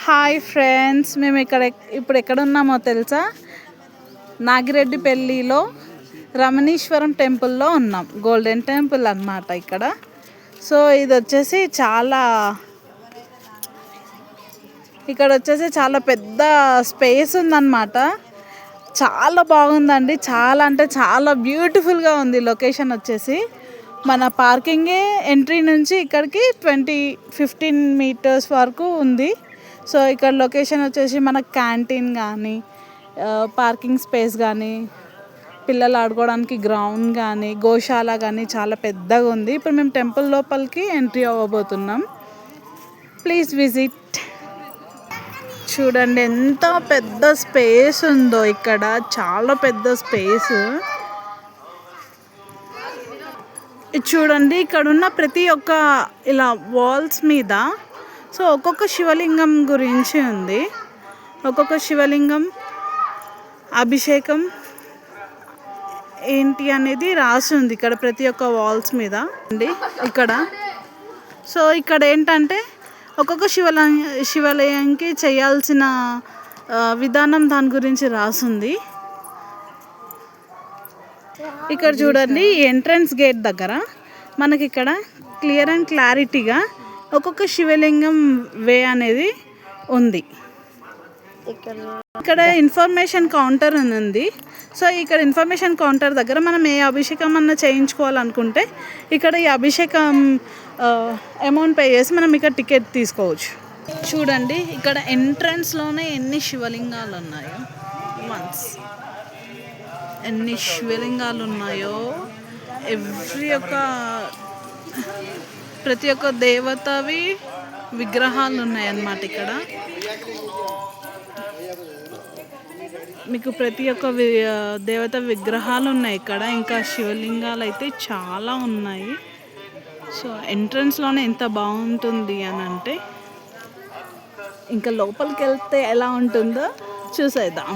Hi friends, మేము ఇప్పుడు ఎక్కడ ఉన్నామో తెలుసా? నాగిరెడ్డిపల్లిలో రమణీశ్వరం టెంపుల్లో ఉన్నాం. గోల్డెన్ టెంపుల్ అన్నమాట ఇక్కడ. సో ఇది వచ్చేసి ఇక్కడ వచ్చేసి చాలా పెద్ద స్పేస్ ఉందన్నమాట. చాలా బాగుందండి. చాలా అంటే చాలా బ్యూటిఫుల్గా ఉంది. లొకేషన్ వచ్చేసి మన పార్కింగే ఎంట్రీ నుంచి ఇక్కడికి 15 మీటర్స్ వరకు ఉంది. సో ఇక్కడ లొకేషన్ వచ్చేసి మనకు క్యాంటీన్ కానీ, పార్కింగ్ స్పేస్ కానీ, పిల్లలు ఆడుకోవడానికి గ్రౌండ్ కానీ, గోశాల కానీ చాలా పెద్దగా ఉంది. ఇప్పుడు మేము టెంపుల్ లోపలికి ఎంట్రీ అవ్వబోతున్నాం. Please visit. చూడండి ఎంత పెద్ద స్పేస్ ఉందో ఇక్కడ. చాలా పెద్ద స్పేస్. ఇది చూడండి, ఇక్కడ ఉన్న ప్రతి ఒక్క ఇలా వాల్స్ మీద సో ఒక్కొక్క శివలింగం గురించి ఉంది. ఒక్కొక్క శివలింగం అభిషేకం ఏంటి అనేది రాసి ఉంది ఇక్కడ ప్రతి ఒక్క వాల్స్ మీద అండి ఇక్కడ. సో ఇక్కడ ఏంటంటే ఒక్కొక్క శివాలయంకి చేయాల్సిన విధానం దాని గురించి రాసుంది. ఇక్కడ చూడండి, ఎంట్రన్స్ గేట్ దగ్గర మనకి ఇక్కడ క్లియర్ అండ్ క్లారిటీగా ఒక్కొక్క శివలింగం వే అనేది ఉంది. ఇక్కడ ఇన్ఫర్మేషన్ కౌంటర్ ఉంది. సో ఇక్కడ ఇన్ఫర్మేషన్ కౌంటర్ దగ్గర మనం ఏ అభిషేకం అన్నా చేయించుకోవాలనుకుంటే ఇక్కడ ఈ అభిషేకం అమౌంట్ పే చేసి మనం ఇక్కడ టికెట్ తీసుకోవచ్చు. చూడండి ఇక్కడ ఎంట్రన్స్లోనే ఎన్ని శివలింగాలు ఉన్నాయో. ఎన్ని శివలింగాలు ఉన్నాయో. ప్రతి ఒక్క దేవతవి విగ్రహాలు ఉన్నాయన్నమాట ఇక్కడ. మీకు ప్రతి ఒక్క దేవత విగ్రహాలు ఉన్నాయి ఇక్కడ. ఇంకా శివలింగాలు అయితే చాలా ఉన్నాయి. సో ఎంట్రన్స్లోనే ఎంత బాగుంటుంది అని అంటే ఇంకా లోపలికి వెళ్తే ఎలా ఉంటుందో చూసేద్దాం.